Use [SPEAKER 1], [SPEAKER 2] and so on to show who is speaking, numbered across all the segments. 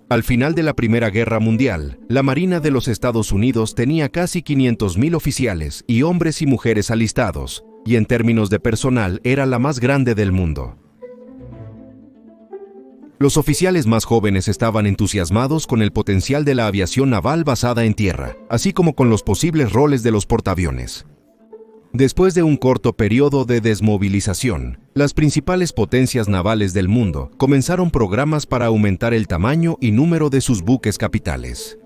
[SPEAKER 1] Al final de la Primera Guerra Mundial, la Marina de los Estados Unidos tenía casi 500,000 oficiales y hombres y mujeres alistados, y en términos de personal era la más grande del mundo. Los oficiales más jóvenes estaban entusiasmados con el potencial de la aviación naval basada en tierra, así como con los posibles roles de los portaaviones. Después de un corto periodo de desmovilización, las principales potencias navales del mundo comenzaron programas para aumentar el tamaño y número de sus buques capitales.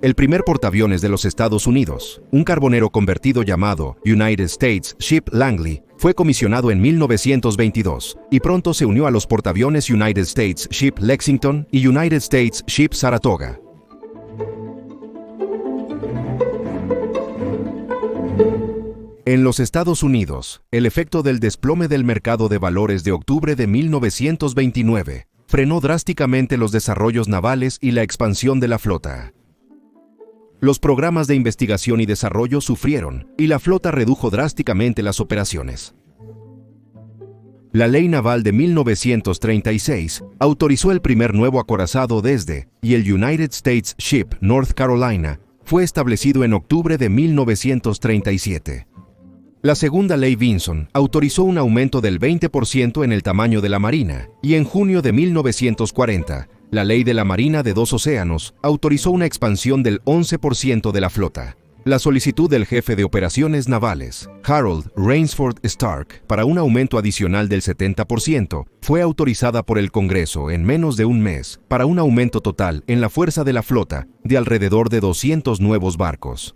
[SPEAKER 1] El primer portaaviones de los Estados Unidos, un carbonero convertido llamado United States Ship Langley, fue comisionado en 1922 y pronto se unió a los portaaviones United States Ship Lexington y United States Ship Saratoga. En los Estados Unidos, el efecto del desplome del mercado de valores de octubre de 1929 frenó drásticamente los desarrollos navales y la expansión de la flota. Los programas de investigación y desarrollo sufrieron y la flota redujo drásticamente las operaciones. La Ley Naval de 1936 autorizó el primer nuevo acorazado desde y el United States Ship North Carolina fue establecido en octubre de 1937. La segunda Ley Vinson autorizó un aumento del 20% en el tamaño de la Marina, y en junio de 1940, la Ley de la Marina de dos Océanos autorizó una expansión del 11% de la flota. La solicitud del jefe de operaciones navales, Harold Rainsford Stark, para un aumento adicional del 70%, fue autorizada por el Congreso en menos de un mes, para un aumento total en la fuerza de la flota de alrededor de 200 nuevos barcos.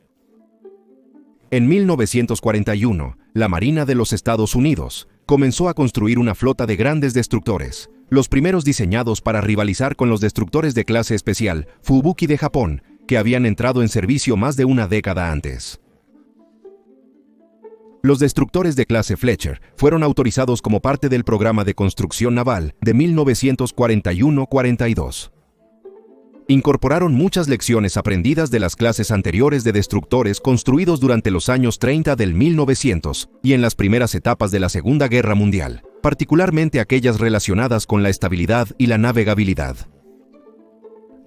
[SPEAKER 1] En 1941, la Marina de los Estados Unidos comenzó a construir una flota de grandes destructores, los primeros diseñados para rivalizar con los destructores de clase especial Fubuki de Japón, que habían entrado en servicio más de una década antes. Los destructores de clase Fletcher fueron autorizados como parte del programa de construcción naval de 1941-42. Incorporaron muchas lecciones aprendidas de las clases anteriores de destructores construidos durante los años 30 del 1900 y en las primeras etapas de la Segunda Guerra Mundial, particularmente aquellas relacionadas con la estabilidad y la navegabilidad.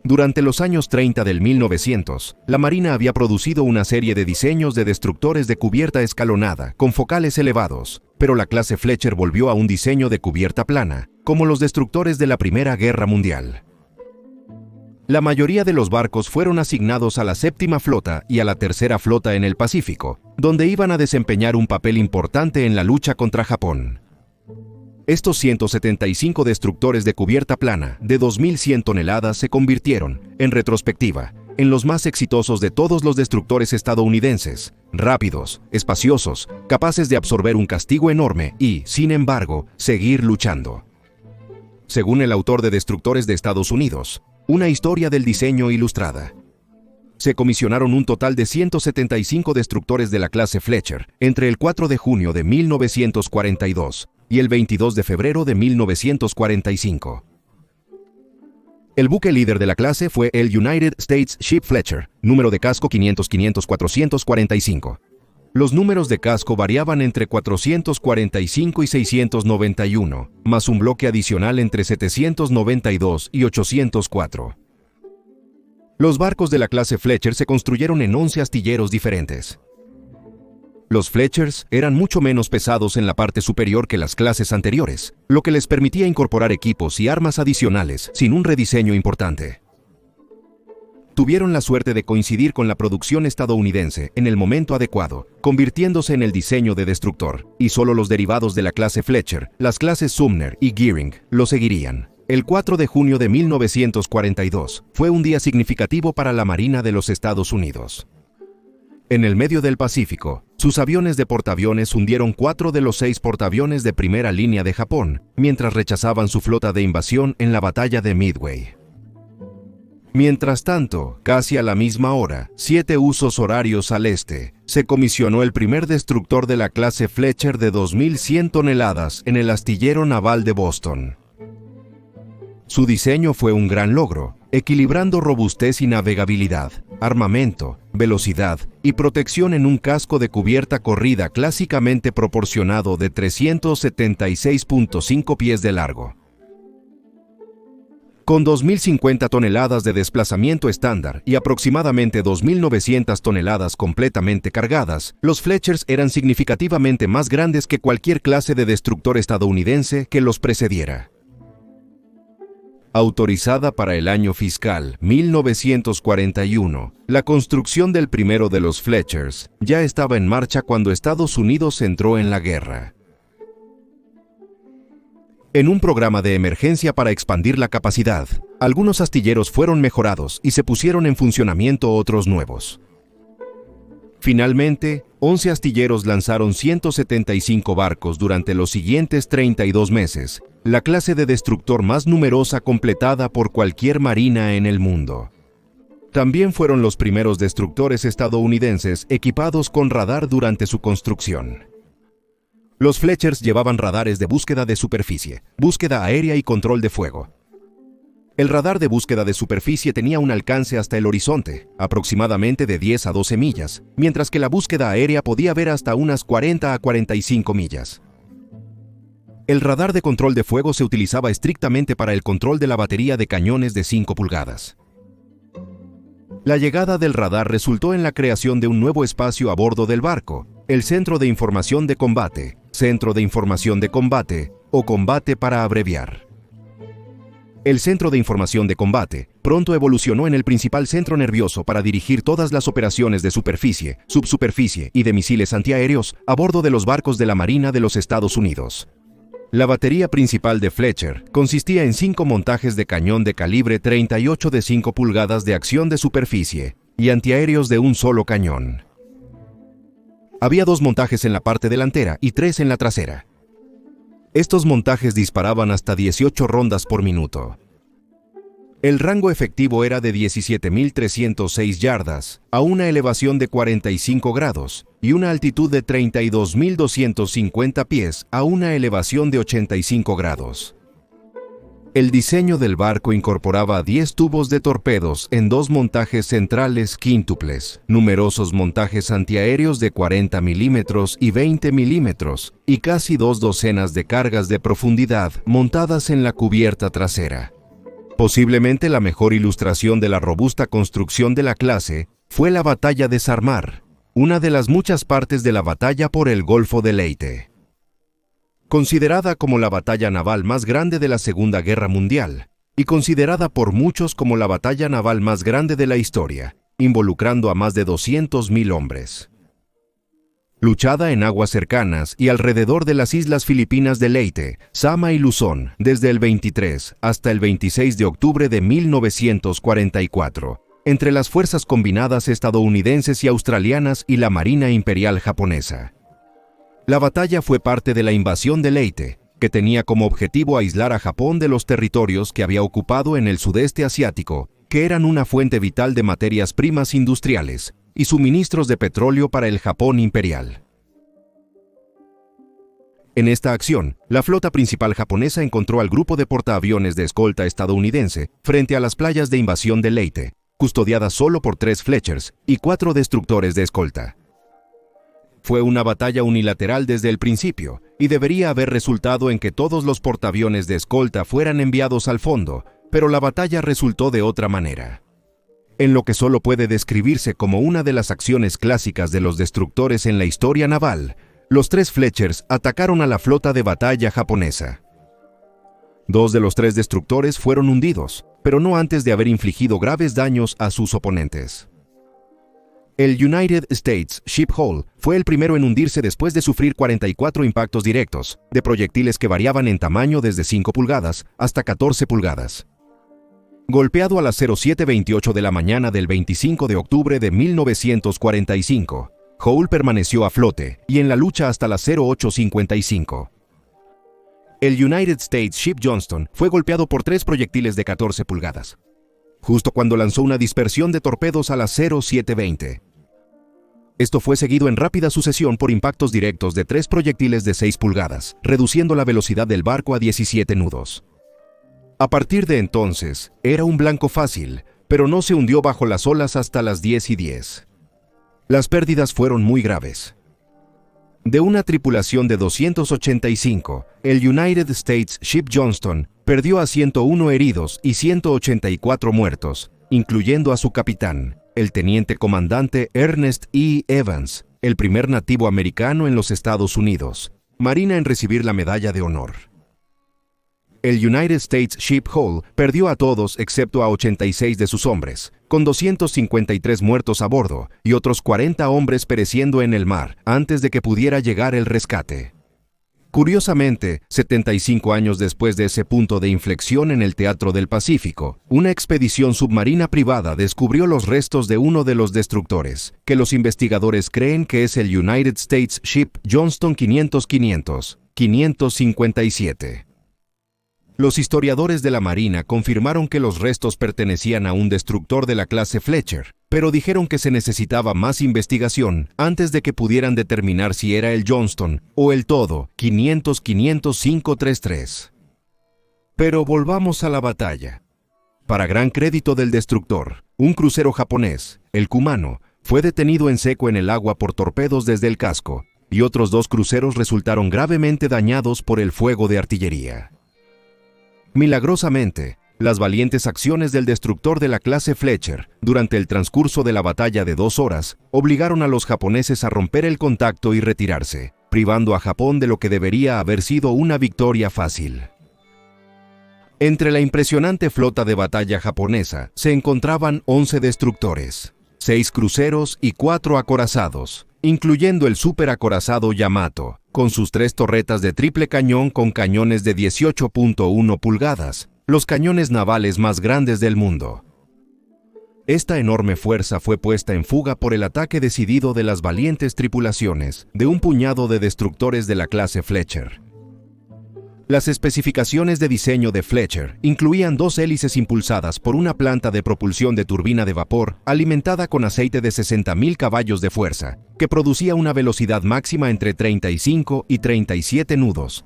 [SPEAKER 1] Durante los años 30 del 1900, la Marina había producido una serie de diseños de destructores de cubierta escalonada con focales elevados, pero la clase Fletcher volvió a un diseño de cubierta plana, como los destructores de la Primera Guerra Mundial. La mayoría de los barcos fueron asignados a la Séptima Flota y a la Tercera Flota en el Pacífico, donde iban a desempeñar un papel importante en la lucha contra Japón. Estos 175 destructores de cubierta plana de 2.100 toneladas se convirtieron, en retrospectiva, en los más exitosos de todos los destructores estadounidenses, rápidos, espaciosos, capaces de absorber un castigo enorme y, sin embargo, seguir luchando. Según el autor de Destructores de Estados Unidos, una historia del diseño ilustrada. Se comisionaron un total de 175 destructores de la clase Fletcher entre el 4 de junio de 1942 y el 22 de febrero de 1945. El buque líder de la clase fue el United States Ship Fletcher, número de casco 500-500-445. Los números de casco variaban entre 445 y 691, más un bloque adicional entre 792 y 804. Los barcos de la clase Fletcher se construyeron en 11 astilleros diferentes. Los Fletchers eran mucho menos pesados en la parte superior que las clases anteriores, lo que les permitía incorporar equipos y armas adicionales sin un rediseño importante. Tuvieron la suerte de coincidir con la producción estadounidense en el momento adecuado, convirtiéndose en el diseño de destructor, y solo los derivados de la clase Fletcher, las clases Sumner y Gearing, lo seguirían. El 4 de junio de 1942 fue un día significativo para la Marina de los Estados Unidos. En el medio del Pacífico, sus aviones de portaaviones hundieron 4 de los 6 portaaviones de primera línea de Japón, mientras rechazaban su flota de invasión en la batalla de Midway. Mientras tanto, casi a la misma hora, 7 usos horarios al este, se comisionó el primer destructor de la clase Fletcher de 2.100 toneladas en el astillero naval de Boston. Su diseño fue un gran logro, equilibrando robustez y navegabilidad, armamento, velocidad y protección en un casco de cubierta corrida clásicamente proporcionado de 376.5 pies de largo. Con 2.050 toneladas de desplazamiento estándar y aproximadamente 2.900 toneladas completamente cargadas, los Fletchers eran significativamente más grandes que cualquier clase de destructor estadounidense que los precediera. Autorizada para el año fiscal 1941, la construcción del primero de los Fletchers ya estaba en marcha cuando Estados Unidos entró en la guerra. En un programa de emergencia para expandir la capacidad, algunos astilleros fueron mejorados y se pusieron en funcionamiento otros nuevos. Finalmente, 11 astilleros lanzaron 175 barcos durante los siguientes 32 meses, la clase de destructor más numerosa completada por cualquier marina en el mundo. También fueron los primeros destructores estadounidenses equipados con radar durante su construcción. Los Fletchers llevaban radares de búsqueda de superficie, búsqueda aérea y control de fuego. El radar de búsqueda de superficie tenía un alcance hasta el horizonte, aproximadamente de 10 a 12 millas, mientras que la búsqueda aérea podía ver hasta unas 40 a 45 millas. El radar de control de fuego se utilizaba estrictamente para el control de la batería de cañones de 5 pulgadas. La llegada del radar resultó en la creación de un nuevo espacio a bordo del barco, el Centro de Información de Combate, Centro de Información de Combate o Combate para abreviar. El Centro de Información de Combate pronto evolucionó en el principal centro nervioso para dirigir todas las operaciones de superficie, subsuperficie y de misiles antiaéreos a bordo de los barcos de la Marina de los Estados Unidos. La batería principal de Fletcher consistía en 5 montajes de cañón de calibre 38 de 5 pulgadas de acción de superficie y antiaéreos de un solo cañón. Había 2 montajes en la parte delantera y 3 en la trasera. Estos montajes disparaban hasta 18 rondas por minuto. El rango efectivo era de 17.306 yardas, a una elevación de 45 grados, y una altitud de 32.250 pies a una elevación de 85 grados. El diseño del barco incorporaba 10 tubos de torpedos en 2 montajes centrales quíntuples, numerosos montajes antiaéreos de 40 milímetros y 20 milímetros, y casi 2 docenas de cargas de profundidad montadas en la cubierta trasera. Posiblemente la mejor ilustración de la robusta construcción de la clase fue la batalla de Sármar, una de las muchas partes de la batalla por el Golfo de Leyte. Considerada como la batalla naval más grande de la Segunda Guerra Mundial, y considerada por muchos como la batalla naval más grande de la historia, involucrando a más de 200.000 hombres. Luchada en aguas cercanas y alrededor de las islas filipinas de Leyte, Sama y Luzón, desde el 23 hasta el 26 de octubre de 1944, entre las fuerzas combinadas estadounidenses y australianas y la Marina Imperial japonesa. La batalla fue parte de la invasión de Leyte, que tenía como objetivo aislar a Japón de los territorios que había ocupado en el sudeste asiático, que eran una fuente vital de materias primas industriales y suministros de petróleo para el Japón imperial. En esta acción, la flota principal japonesa encontró al grupo de portaaviones de escolta estadounidense frente a las playas de invasión de Leyte, custodiadas solo por 3 Fletchers y 4 destructores de escolta. Fue una batalla unilateral desde el principio y debería haber resultado en que todos los portaaviones de escolta fueran enviados al fondo, pero la batalla resultó de otra manera. En lo que solo puede describirse como una de las acciones clásicas de los destructores en la historia naval, los 3 Fletchers atacaron a la flota de batalla japonesa. 2 de los 3 destructores fueron hundidos, pero no antes de haber infligido graves daños a sus oponentes. El United States Ship Hull fue el primero en hundirse después de sufrir 44 impactos directos, de proyectiles que variaban en tamaño desde 5 pulgadas hasta 14 pulgadas. Golpeado a las 07:28 de la mañana del 25 de octubre de 1945, Hull permaneció a flote y en la lucha hasta las 08:55. El United States Ship Johnston fue golpeado por 3 proyectiles de 14 pulgadas, justo cuando lanzó una dispersión de torpedos a las 07:20. Esto fue seguido en rápida sucesión por impactos directos de 3 proyectiles de 6 pulgadas, reduciendo la velocidad del barco a 17 nudos. A partir de entonces, era un blanco fácil, pero no se hundió bajo las olas hasta las 10:10. Las pérdidas fueron muy graves. De una tripulación de 285, el United States Ship Johnston perdió a 101 heridos y 184 muertos, incluyendo a su capitán, el teniente comandante Ernest E. Evans, el primer nativo americano en los Estados Unidos, marina en recibir la Medalla de Honor. El United States Ship Hull perdió a todos excepto a 86 de sus hombres, con 253 muertos a bordo y otros 40 hombres pereciendo en el mar antes de que pudiera llegar el rescate. Curiosamente, 75 años después de ese punto de inflexión en el Teatro del Pacífico, una expedición submarina privada descubrió los restos de uno de los destructores, que los investigadores creen que es el United States Ship Johnston 500-557. Los historiadores de la Marina confirmaron que los restos pertenecían a un destructor de la clase Fletcher, pero dijeron que se necesitaba más investigación antes de que pudieran determinar si era el Johnston o el todo 500-533. Pero volvamos a la batalla. Para gran crédito del destructor, un crucero japonés, el Kumano, fue detenido en seco en el agua por torpedos desde el casco, y otros 2 cruceros resultaron gravemente dañados por el fuego de artillería. Milagrosamente, las valientes acciones del destructor de la clase Fletcher durante el transcurso de la batalla de 2 horas obligaron a los japoneses a romper el contacto y retirarse, privando a Japón de lo que debería haber sido una victoria fácil. Entre la impresionante flota de batalla japonesa se encontraban 11 destructores, 6 cruceros y 4 acorazados, incluyendo el superacorazado Yamato, con sus 3 torretas de triple cañón con cañones de 18.1 pulgadas, los cañones navales más grandes del mundo. Esta enorme fuerza fue puesta en fuga por el ataque decidido de las valientes tripulaciones de un puñado de destructores de la clase Fletcher. Las especificaciones de diseño de Fletcher incluían 2 hélices impulsadas por una planta de propulsión de turbina de vapor alimentada con aceite de 60.000 caballos de fuerza, que producía una velocidad máxima entre 35 y 37 nudos.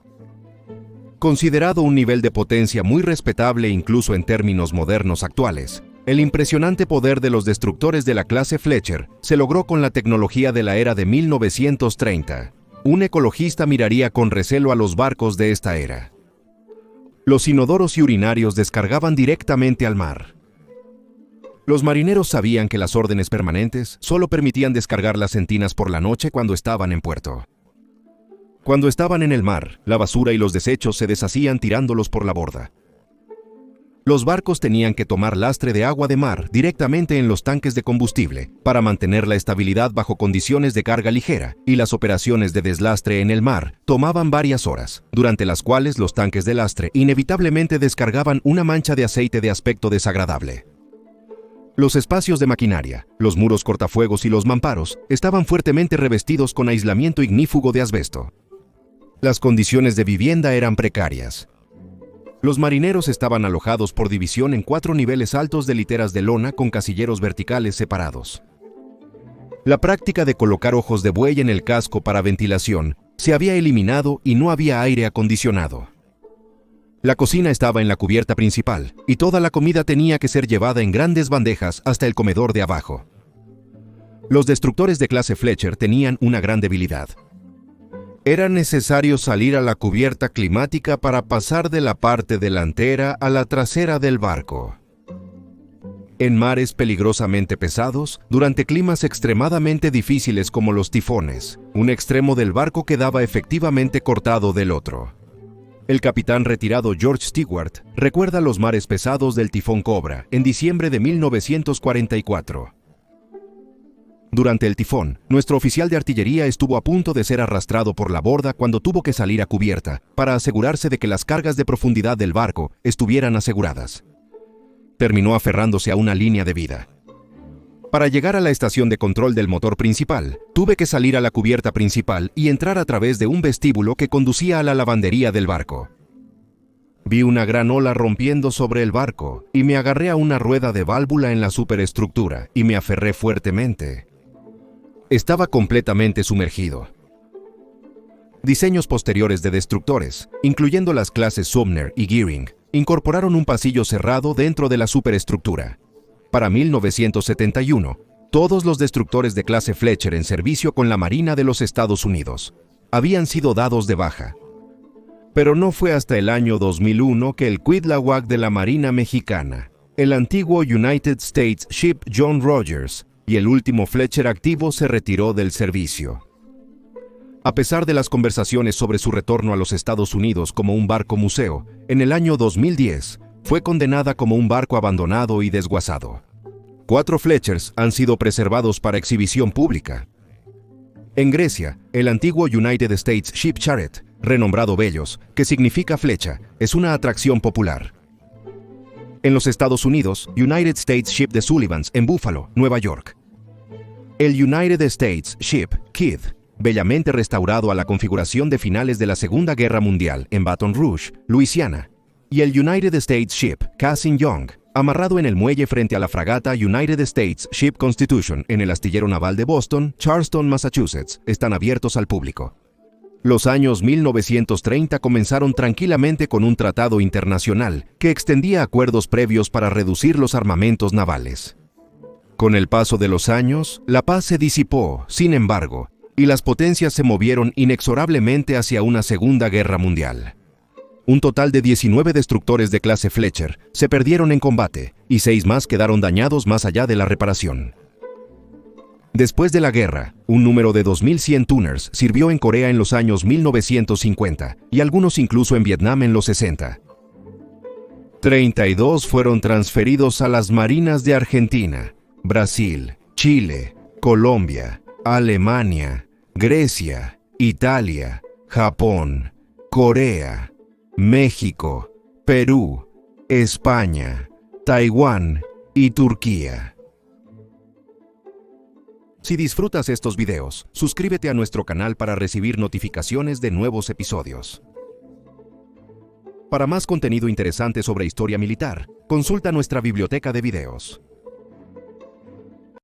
[SPEAKER 1] Considerado un nivel de potencia muy respetable incluso en términos modernos actuales, el impresionante poder de los destructores de la clase Fletcher se logró con la tecnología de la era de 1930. Un ecologista miraría con recelo a los barcos de esta era. Los inodoros y urinarios descargaban directamente al mar. Los marineros sabían que las órdenes permanentes solo permitían descargar las sentinas por la noche cuando estaban en puerto. Cuando estaban en el mar, la basura y los desechos se deshacían tirándolos por la borda. Los barcos tenían que tomar lastre de agua de mar directamente en los tanques de combustible para mantener la estabilidad bajo condiciones de carga ligera, y las operaciones de deslastre en el mar tomaban varias horas, durante las cuales los tanques de lastre inevitablemente descargaban una mancha de aceite de aspecto desagradable. Los espacios de maquinaria, los muros cortafuegos y los mamparos estaban fuertemente revestidos con aislamiento ignífugo de asbesto. Las condiciones de vivienda eran precarias. Los marineros estaban alojados por división en 4 niveles altos de literas de lona con casilleros verticales separados. La práctica de colocar ojos de buey en el casco para ventilación se había eliminado y no había aire acondicionado. La cocina estaba en la cubierta principal y toda la comida tenía que ser llevada en grandes bandejas hasta el comedor de abajo. Los destructores de clase Fletcher tenían una gran debilidad. Era necesario salir a la cubierta climática para pasar de la parte delantera a la trasera del barco. En mares peligrosamente pesados, durante climas extremadamente difíciles como los tifones, un extremo del barco quedaba efectivamente cortado del otro. El capitán retirado George Stewart recuerda los mares pesados del tifón Cobra en diciembre de 1944. Durante el tifón, nuestro oficial de artillería estuvo a punto de ser arrastrado por la borda cuando tuvo que salir a cubierta para asegurarse de que las cargas de profundidad del barco estuvieran aseguradas. Terminó aferrándose a una línea de vida. Para llegar a la estación de control del motor principal, tuve que salir a la cubierta principal y entrar a través de un vestíbulo que conducía a la lavandería del barco. Vi una gran ola rompiendo sobre el barco y me agarré a una rueda de válvula en la superestructura y me aferré fuertemente. Estaba completamente sumergido. Diseños posteriores de destructores, incluyendo las clases Sumner y Gearing, incorporaron un pasillo cerrado dentro de la superestructura. Para 1971, todos los destructores de clase Fletcher en servicio con la Marina de los Estados Unidos habían sido dados de baja. Pero no fue hasta el año 2001 que el Cuitláhuac de la Marina Mexicana, el antiguo United States Ship John Rogers y el último Fletcher activo se retiró del servicio. A pesar de las conversaciones sobre su retorno a los Estados Unidos como un barco museo, en el año 2010 fue condenada como un barco abandonado y desguazado. 4 Fletchers han sido preservados para exhibición pública. En Grecia, el antiguo United States Ship Charette, renombrado Bellos, que significa flecha, es una atracción popular. En los Estados Unidos, United States Ship de Sullivans, en Buffalo, Nueva York. El United States Ship Kidd, bellamente restaurado a la configuración de finales de la Segunda Guerra Mundial, en Baton Rouge, Luisiana. Y el United States Ship Cassin Young, amarrado en el muelle frente a la fragata United States Ship Constitution en el astillero naval de Boston, Charlestown, Massachusetts, están abiertos al público. Los años 1930 comenzaron tranquilamente con un tratado internacional que extendía acuerdos previos para reducir los armamentos navales. Con el paso de los años, la paz se disipó, sin embargo, y las potencias se movieron inexorablemente hacia una Segunda Guerra Mundial. Un total de 19 destructores de clase Fletcher se perdieron en combate y 6 más quedaron dañados más allá de la reparación. Después de la guerra, un número de 2.100 tuners sirvió en Corea en los años 1950 y algunos incluso en Vietnam en los 60. 32 fueron transferidos a las marinas de Argentina, Brasil, Chile, Colombia, Alemania, Grecia, Italia, Japón, Corea, México, Perú, España, Taiwán y Turquía. Si disfrutas estos videos, suscríbete a nuestro canal para recibir notificaciones de nuevos episodios. Para más contenido interesante sobre historia militar, consulta nuestra biblioteca de videos.